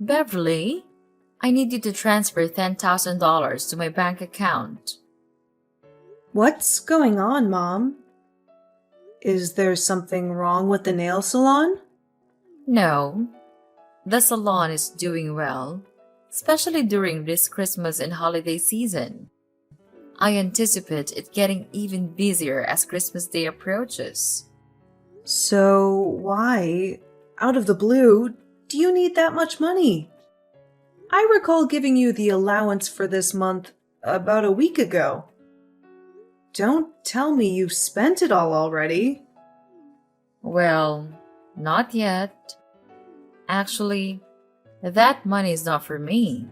Beverly, I need you to transfer $10,000 to my bank account. What's going on, Mom? Is there something wrong with the nail salon? No, the salon is doing well, especially during this Christmas and holiday season. I anticipate it getting even busier as Christmas Day approaches. So why, out of the blue, do you need that much money? I recall giving you the allowance for this month about a week ago. Don't tell me you've spent it all already. Well, not yet. Actually, that money is not for me.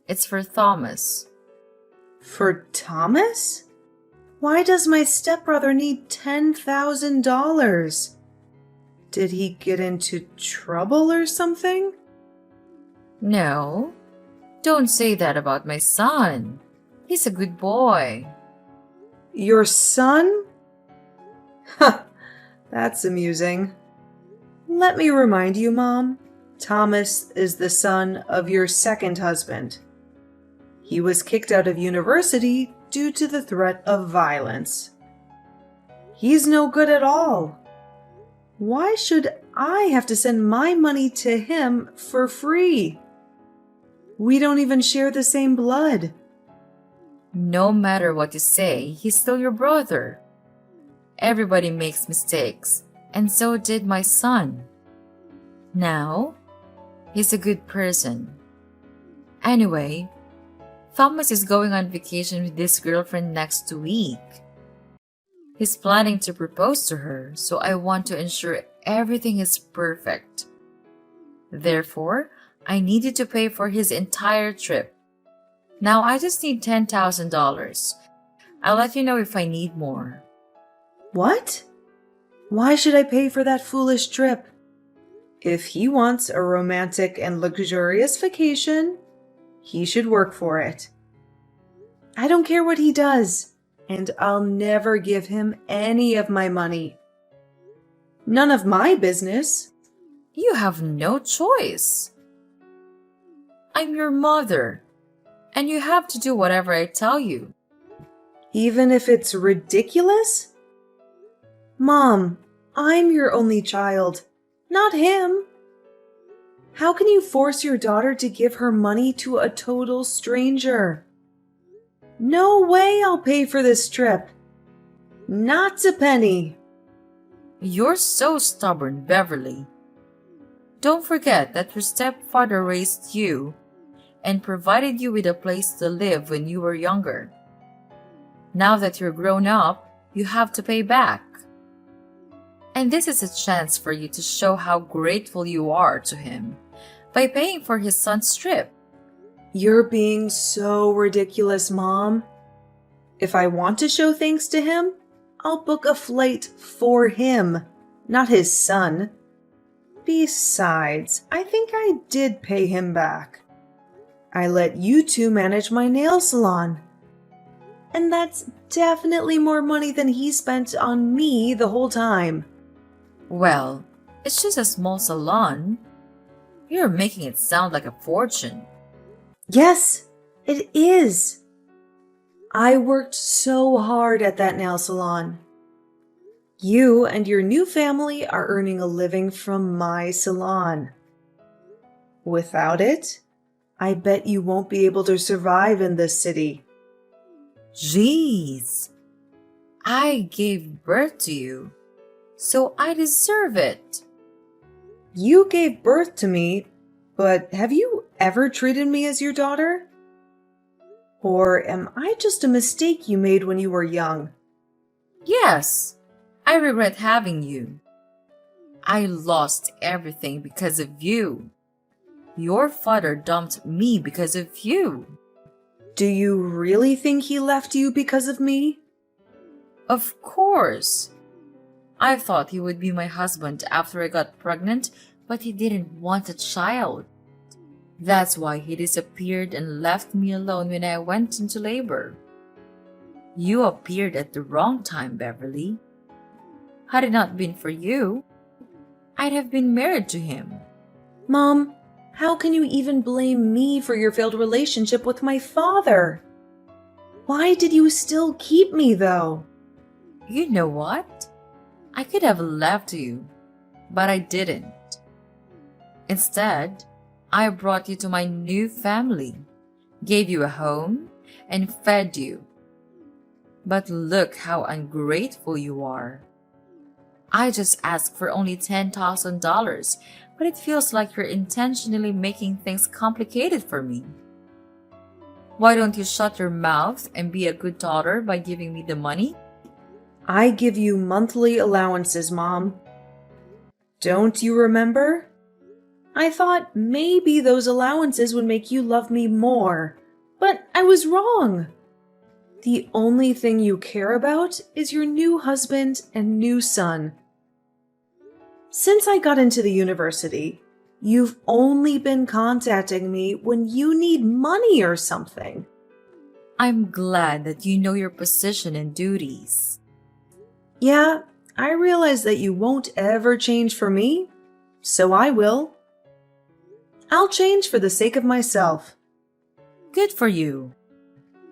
It's for Thomas. For Thomas? Why does my stepbrother need $10,000? Did he get into trouble or something? No, don't say that about my son. He's a good boy. Your son? Ha! That's amusing. Let me remind you, Mom, Thomas is the son of your second husband. He was kicked out of university due to the threat of violence. He's no good at all. Why should I have to send my money to him for free? We don't even share the same blood. No matter what you say, he's still your brother. Everybody makes mistakes, and so did my son. Now, he's a good person. Anyway, Thomas is going on vacation with his girlfriend next week. He's planning to propose to her, so I want to ensure everything is perfect. Therefore, I need you to pay for his entire trip. Now I just need $10,000. I'll let you know if I need more. What? Why should I pay for that foolish trip? If he wants a romantic and luxurious vacation, he should work for it. I don't care what he does, and I'll never give him any of my money. None of my business. You have no choice. I'm your mother, and you have to do whatever I tell you. Even if it's ridiculous? Mom, I'm your only child, not him. How can you force your daughter to give her money to a total stranger? No way I'll pay for this trip. Not a penny. You're so stubborn, Beverly. Don't forget that your stepfather raised you and provided you with a place to live when you were younger. Now that you're grown up, you have to pay back. And this is a chance for you to show how grateful you are to him by paying for his son's trip. You're being so ridiculous, Mom. If I want to show thanks to him, I'll book a flight for him, not his son. Besides, I think I did pay him back. I let you two manage my nail salon. And that's definitely more money than he spent on me the whole time. Well, it's just a small salon. You're making it sound like a fortune. Yes, it is. I worked so hard at that nail salon. You and your new family are earning a living from my salon. Without it, I bet you won't be able to survive in this city. Jeez, I gave birth to you, so I deserve it. You gave birth to me, but have you ever treated me as your daughter? Or am I just a mistake you made when you were young? Yes, I regret having you. I lost everything because of you. Your father dumped me because of you. Do you really think he left you because of me? Of course. I thought he would be my husband after I got pregnant, but he didn't want a child. That's why he disappeared and left me alone when I went into labor. You appeared at the wrong time, Beverly. Had it not been for you, I'd have been married to him. Mom, How can you even blame me for your failed relationship with my father? Why did you still keep me, though? You know what? I could have left you, but I didn't. Instead, I brought you to my new family, gave you a home, and fed you. But look how ungrateful you are. I just asked for only $10,000, but it feels like you're intentionally making things complicated for me. Why don't you shut your mouth and be a good daughter by giving me the money? I give you monthly allowances, Mom. Don't you remember? I thought maybe those allowances would make you love me more, but I was wrong. The only thing you care about is your new husband and new son. Since I got into the university, you've only been contacting me when you need money or something. I'm glad that you know your position and duties. Yeah, I realize that you won't ever change for me, so I will. I'll change for the sake of myself. Good for you.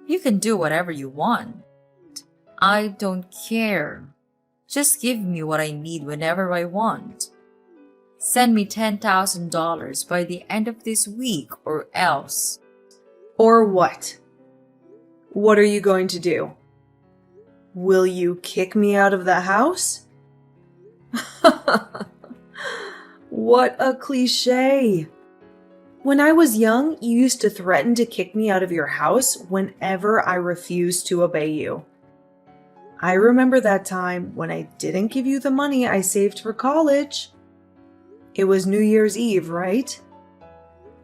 You can do whatever you want. I don't care. Just give me what I need whenever I want. Send me $10,000 by the end of this week or else. Or what? What are you going to do? Will you kick me out of the house? What a cliche. When I was young, you used to threaten to kick me out of your house whenever I refused to obey you. I remember that time when I didn't give you the money I saved for college. It was New Year's Eve, right?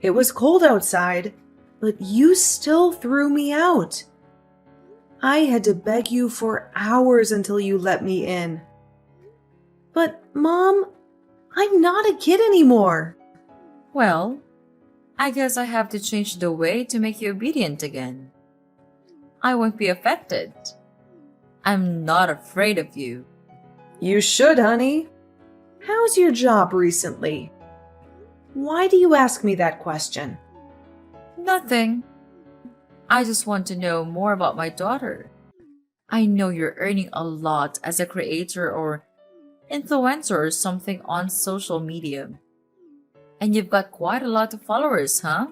It was cold outside, but you still threw me out. I had to beg you for hours until you let me in. But, Mom, I'm not a kid anymore. Well, I guess I have to change the way to make you obedient again. I won't be affected. I'm not afraid of you. You should, honey. How's your job recently? Why do you ask me that question? Nothing. I just want to know more about my daughter. I know you're earning a lot as a creator or influencer or something on social media. And you've got quite a lot of followers, huh?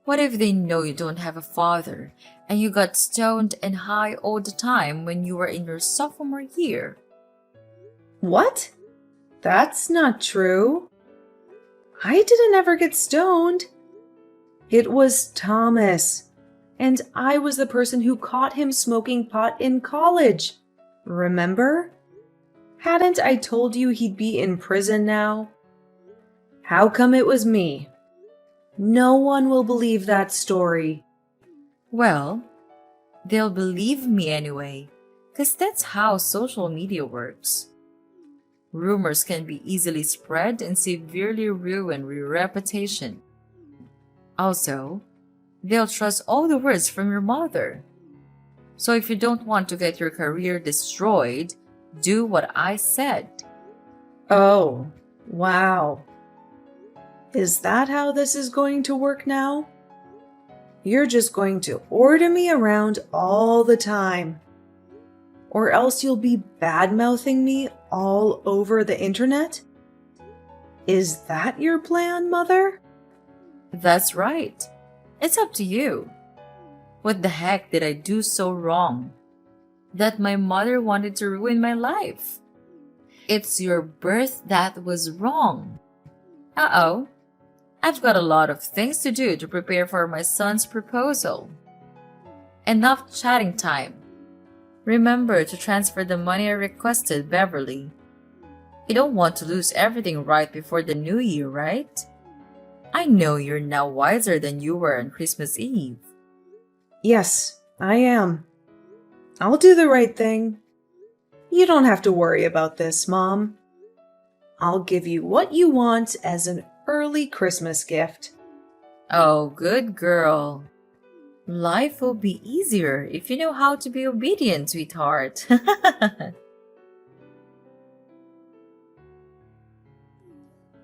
What if they know you don't have a father and you got stoned and high all the time when you were in your sophomore year? What? That's not true. I didn't ever get stoned. It was Thomas, and I was the person who caught him smoking pot in college. Remember? Hadn't I told you he'd be in prison now? How come it was me? No one will believe that story. Well, they'll believe me anyway, because that's how social media works. Rumors can be easily spread and severely ruin your reputation. Also, they'll trust all the words from your mother. So if you don't want to get your career destroyed, do what I said. Oh, wow. Is that how this is going to work now? You're just going to order me around all the time. Or else you'll be bad-mouthing me all over the internet? Is that your plan, Mother? That's right. It's up to you. What the heck did I do so wrong that my mother wanted to ruin my life? It's your birth that was wrong. Uh-oh. I've got a lot of things to do to prepare for my son's proposal. Enough chatting time. Remember to transfer the money I requested, Beverly. You don't want to lose everything right before the new year, right? I know you're now wiser than you were on Christmas Eve. Yes, I am. I'll do the right thing. You don't have to worry about this, Mom. I'll give you what you want as an early Christmas gift. Oh, good girl. Life will be easier if you know how to be obedient, sweetheart.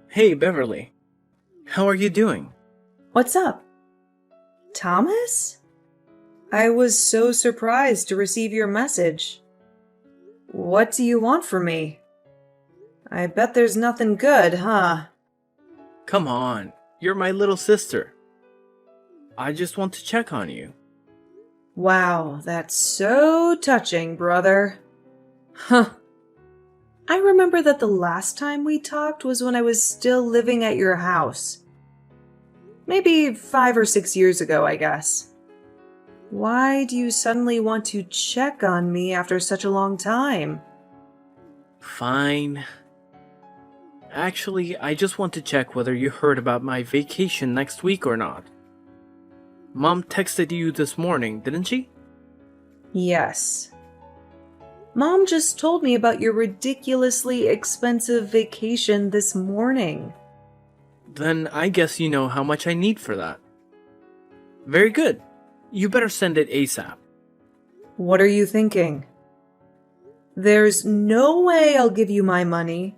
Hey, Beverly. How are you doing? What's up? Thomas? I was so surprised to receive your message. What do you want from me? I bet there's nothing good, huh? Come on, you're my little sister. I just want to check on you. Wow, that's so touching, brother. Huh. I remember that the last time we talked was when I was still living at your house. Maybe 5 or 6 years ago, I guess. Why do you suddenly want to check on me after such a long time? Fine. Actually, I just want to check whether you heard about my vacation next week or not. Mom texted you this morning, didn't she? Yes. Mom just told me about your ridiculously expensive vacation this morning. Then I guess you know how much I need for that. Very good. You better send it ASAP. What are you thinking? There's no way I'll give you my money.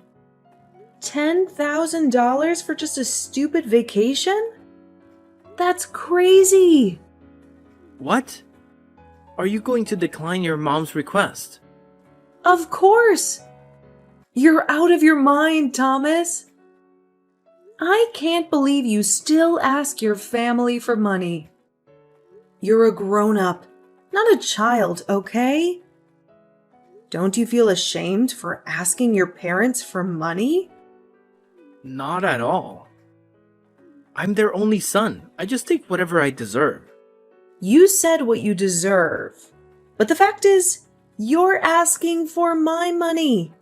$10,000 for just a stupid vacation? That's crazy! What? Are you going to decline your mom's request? Of course! You're out of your mind, Thomas! I can't believe you still ask your family for money. You're a grown-up, not a child, okay? Don't you feel ashamed for asking your parents for money? Not at all. I'm their only son. I just take whatever I deserve. You said what you deserve. But the fact is, you're asking for my money.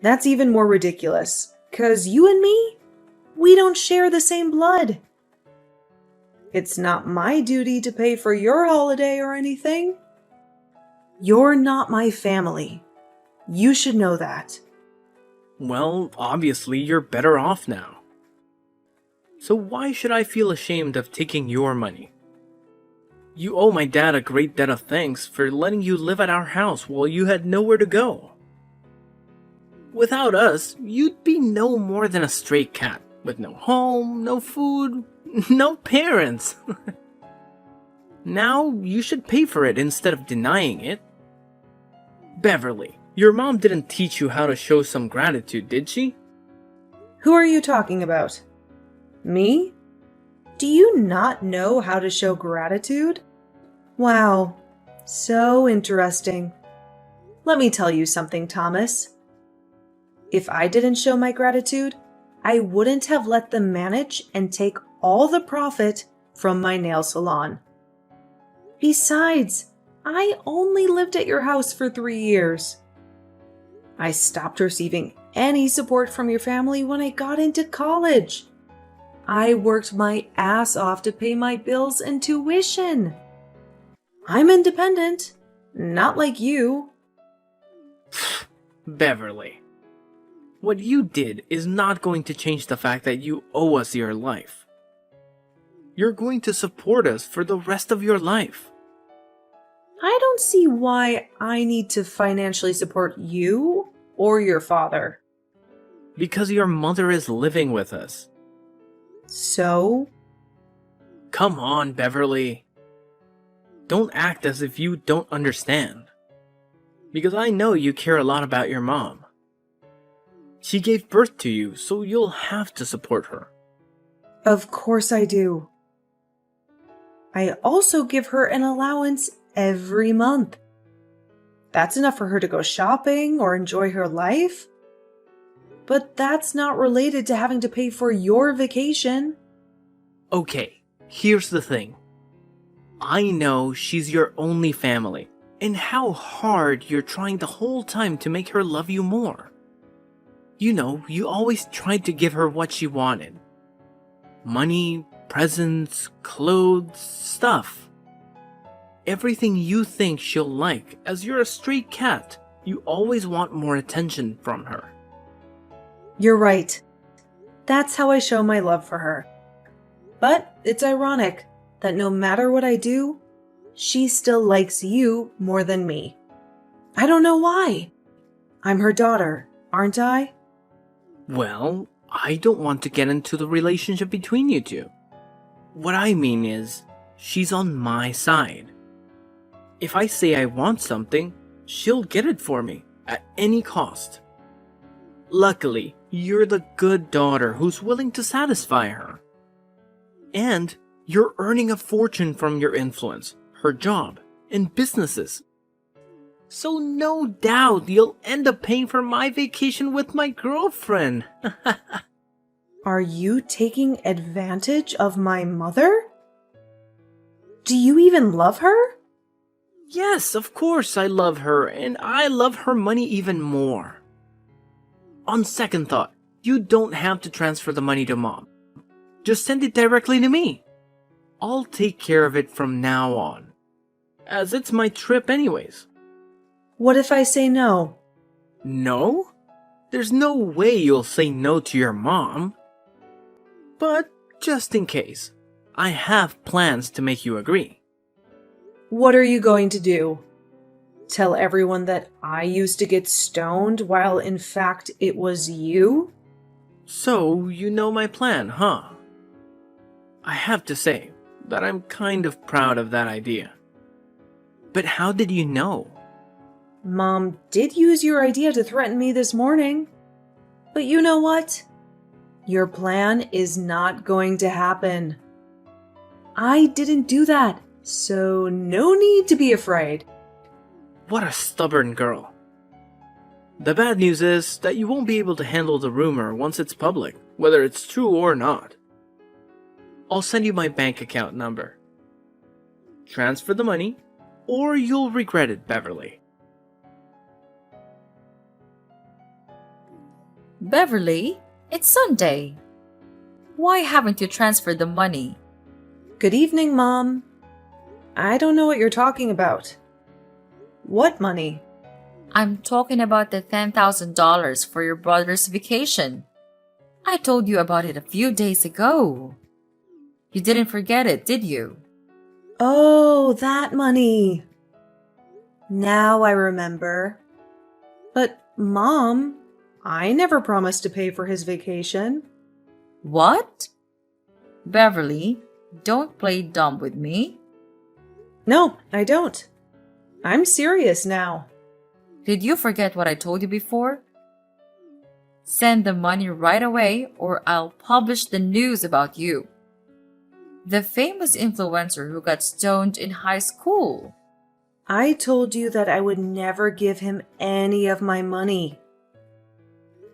That's even more ridiculous, 'cause you and me, we don't share the same blood. It's not my duty to pay for your holiday or anything. You're not my family. You should know that. Well, obviously you're better off now. So why should I feel ashamed of taking your money? You owe my dad a great debt of thanks for letting you live at our house while you had nowhere to go. Without us, you'd be no more than a stray cat, with no home, no food, no parents. Now you should pay for it instead of denying it. Beverly, your mom didn't teach you how to show some gratitude, did she? Who are you talking about? Me? Do you not know how to show gratitude? Wow, so interesting. Let me tell you something, Thomas. If I didn't show my gratitude, I wouldn't have let them manage and take all the profit from my nail salon. Besides, I only lived at your house for 3 years. I stopped receiving any support from your family when I got into college. I worked my ass off to pay my bills and tuition. I'm independent, not like you. Beverly, what you did is not going to change the fact that you owe us your life. You're going to support us for the rest of your life. I don't see why I need to financially support you or your father. Because your mother is living with us. So? Come on, Beverly. Don't act as if you don't understand. Because I know you care a lot about your mom. She gave birth to you, so you'll have to support her. Of course I do. I also give her an allowance every month. That's enough for her to go shopping or enjoy her life. But that's not related to having to pay for your vacation. Okay, here's the thing. I know she's your only family, and how hard you're trying the whole time to make her love you more. You know, you always tried to give her what she wanted. Money, presents, clothes, stuff. Everything you think she'll like. As you're a stray cat, you always want more attention from her. You're right. That's how I show my love for her. But it's ironic that no matter what I do, she still likes you more than me. I don't know why. I'm her daughter, aren't I? Well, I don't want to get into the relationship between you two. What I mean is, she's on my side. If I say I want something, she'll get it for me at any cost. Luckily, you're the good daughter who's willing to satisfy her. And you're earning a fortune from your influence, her job, and businesses. So no doubt you'll end up paying for my vacation with my girlfriend. Are you taking advantage of my mother? Do you even love her? Yes, of course I love her, and I love her money even more. On second thought, you don't have to transfer the money to Mom. Just send it directly to me. I'll take care of it from now on, as it's my trip anyways. What if I say no? No? There's no way you'll say no to your mom. But just in case, I have plans to make you agree. What are you going to do? Tell everyone that I used to get stoned while in fact it was you? So, you know my plan, huh? I have to say that I'm kind of proud of that idea. But how did you know? Mom did use your idea to threaten me this morning. But you know what? Your plan is not going to happen. I didn't do that, so no need to be afraid. What a stubborn girl. The bad news is that you won't be able to handle the rumor once it's public, whether it's true or not. I'll send you my bank account number. Transfer the money, or you'll regret it, Beverly. Beverly, it's Sunday. Why haven't you transferred the money? Good evening, Mom. I don't know what you're talking about. What money? I'm talking about the $10,000 for your brother's vacation. I told you about it a few days ago. You didn't forget it, did you? Oh, that money. Now I remember. But, Mom, I never promised to pay for his vacation. What? Beverly, don't play dumb with me. No, I don't. I'm serious now. Did you forget what I told you before? Send the money right away or I'll publish the news about you. The famous influencer who got stoned in high school. I told you that I would never give him any of my money.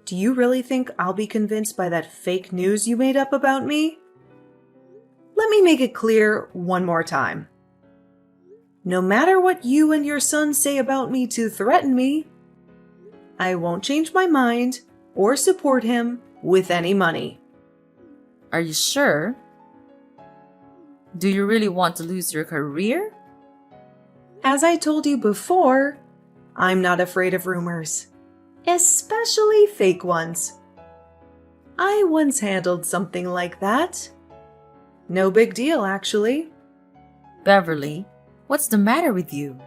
Do you really think I'll be convinced by that fake news you made up about me? Let me make it clear one more time. No matter what you and your son say about me to threaten me, I won't change my mind or support him with any money. Are you sure? Do you really want to lose your career? As I told you before, I'm not afraid of rumors, especially fake ones. I once handled something like that. No big deal, actually. Beverly, what's the matter with you?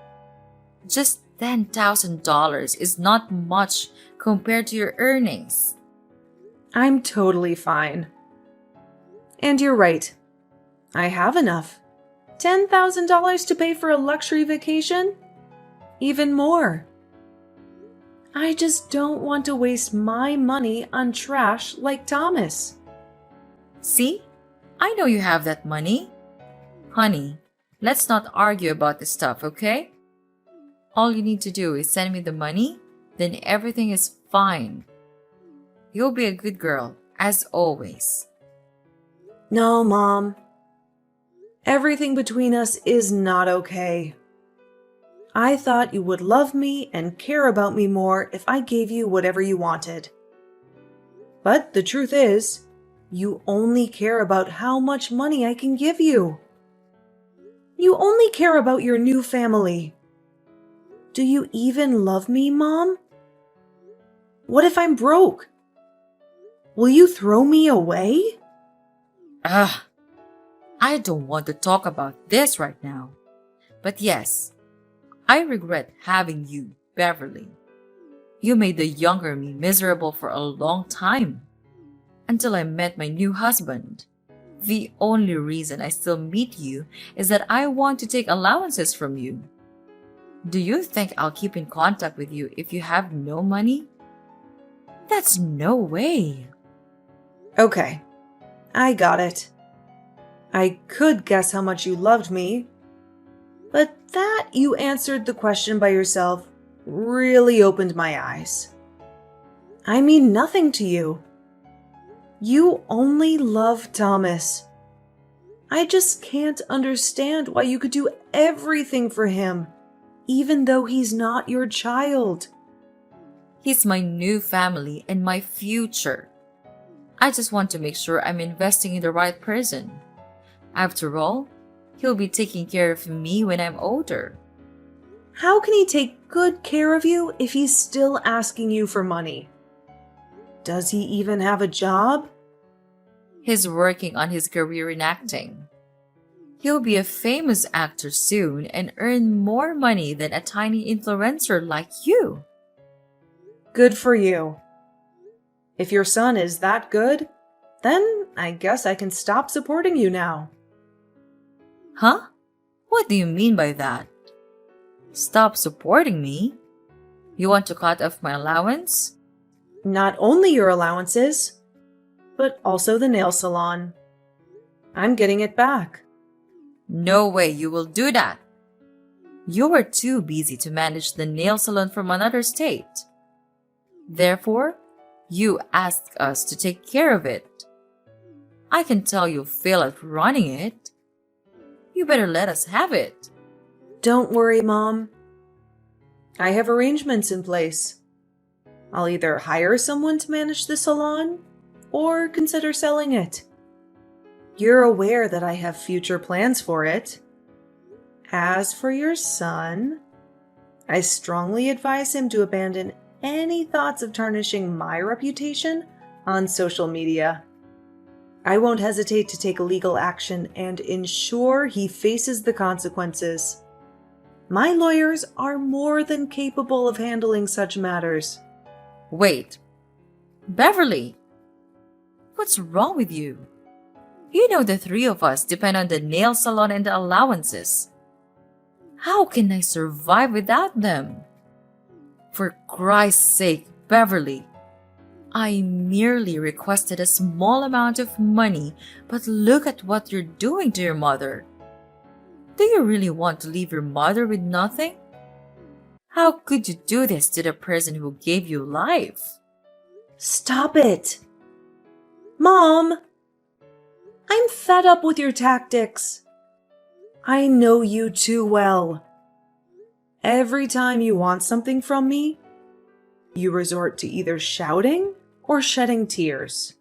Just $10,000 is not much compared to your earnings. I'm totally fine. And you're right. I have enough. $10,000 to pay for a luxury vacation? Even more. I just don't want to waste my money on trash like Thomas. See? I know you have that money. Honey, let's not argue about this stuff, okay? All you need to do is send me the money, then everything is fine. You'll be a good girl, as always. No, Mom. Everything between us is not okay. I thought you would love me and care about me more if I gave you whatever you wanted. But the truth is, you only care about how much money I can give you. You only care about your new family. Do you even love me, Mom? What if I'm broke? Will you throw me away? Ugh, I don't want to talk about this right now. But yes, I regret having you, Beverly. You made the younger me miserable for a long time. until I met my new husband. The only reason I still meet you is that I want to take allowances from you. Do you think I'll keep in contact with you if you have no money? That's no way. Okay, I got it. I could guess how much you loved me, but that you answered the question by yourself really opened my eyes. I mean nothing to you. You only love Thomas. I just can't understand why you could do everything for him, even though he's not your child. He's my new family and my future. I just want to make sure I'm investing in the right person. After all, he'll be taking care of me when I'm older. How can he take good care of you if he's still asking you for money? Does he even have a job? He's working on his career in acting. He'll be a famous actor soon and earn more money than a tiny influencer like you. Good for you. If your son is that good, then I guess I can stop supporting you now. Huh? What do you mean by that? Stop supporting me? You want to cut off my allowance? Not only your allowances, but also the nail salon. I'm getting it back. No way you will do that. You were too busy to manage the nail salon from another state. Therefore, you asked us to take care of it. I can tell you fail at running it. You better let us have it. Don't worry, Mom. I have arrangements in place. I'll either hire someone to manage the salon or consider selling it. You're aware that I have future plans for it. As for your son, I strongly advise him to abandon any thoughts of tarnishing my reputation on social media. I won't hesitate to take legal action and ensure he faces the consequences. My lawyers are more than capable of handling such matters. Wait. Beverly, what's wrong with you? You know the three of us depend on the nail salon and the allowances. How can I survive without them? For Christ's sake, Beverly, I merely requested a small amount of money, but look at what you're doing to your mother. Do you really want to leave your mother with nothing? How could you do this to the person who gave you life? Stop it! Mom! I'm fed up with your tactics. I know you too well. Every time you want something from me, you resort to either shouting or shedding tears.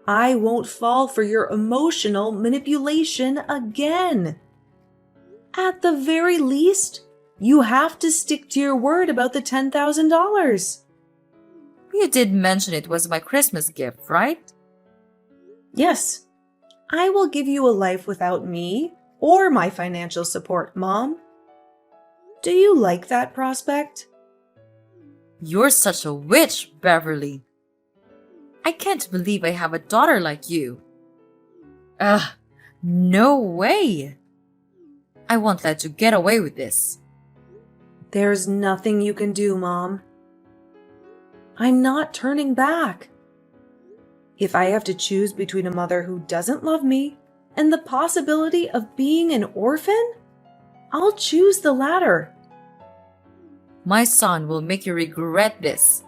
I won't fall for your emotional manipulation again. At the very least, you have to stick to your word about the $10,000. You did mention it was my Christmas gift, right? Yes, I will give you a life without me or my financial support, Mom. Do you like that prospect? You're such a witch, Beverly. I can't believe I have a daughter like you. Ugh, no way. I won't let you get away with this. There's nothing you can do, Mom. I'm not turning back. If I have to choose between a mother who doesn't love me and the possibility of being an orphan, I'll choose the latter. My son will make you regret this.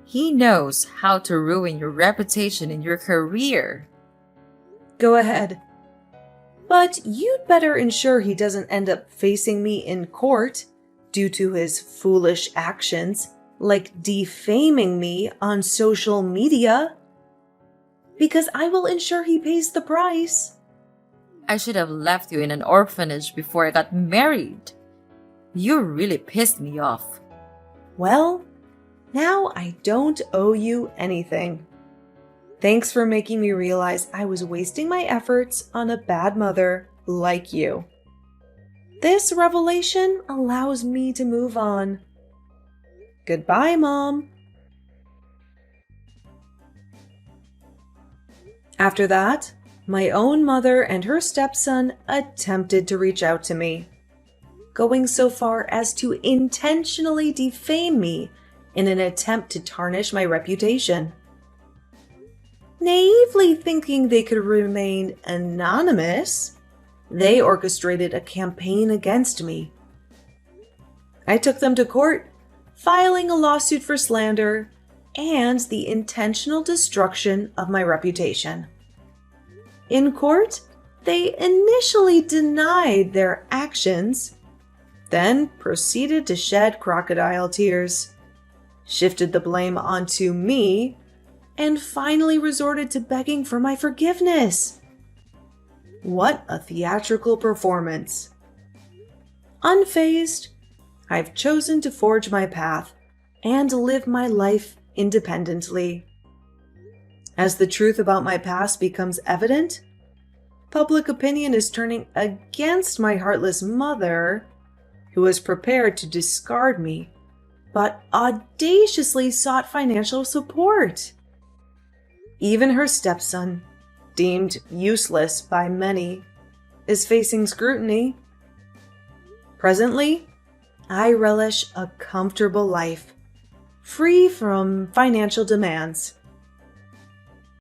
He knows how to ruin your reputation and your career. Go ahead. But you'd better ensure he doesn't end up facing me in court due to his foolish actions, like defaming me on social media. Because I will ensure he pays the price. I should have left you in an orphanage before I got married. You really pissed me off. Well, now I don't owe you anything. Thanks for making me realize I was wasting my efforts on a bad mother like you. This revelation allows me to move on. Goodbye, Mom. After that, my own mother and her stepson attempted to reach out to me, going so far as to intentionally defame me in an attempt to tarnish my reputation. Naively thinking they could remain anonymous, they orchestrated a campaign against me. I took them to court, filing a lawsuit for slander and the intentional destruction of my reputation. In court, they initially denied their actions, then proceeded to shed crocodile tears, shifted the blame onto me, and finally resorted to begging for my forgiveness. What a theatrical performance. Unfazed, I've chosen to forge my path and live my life independently. As the truth about my past becomes evident, public opinion is turning against my heartless mother, who was prepared to discard me, but audaciously sought financial support. Even her stepson, deemed useless by many, is facing scrutiny. Presently, I relish a comfortable life, free from financial demands.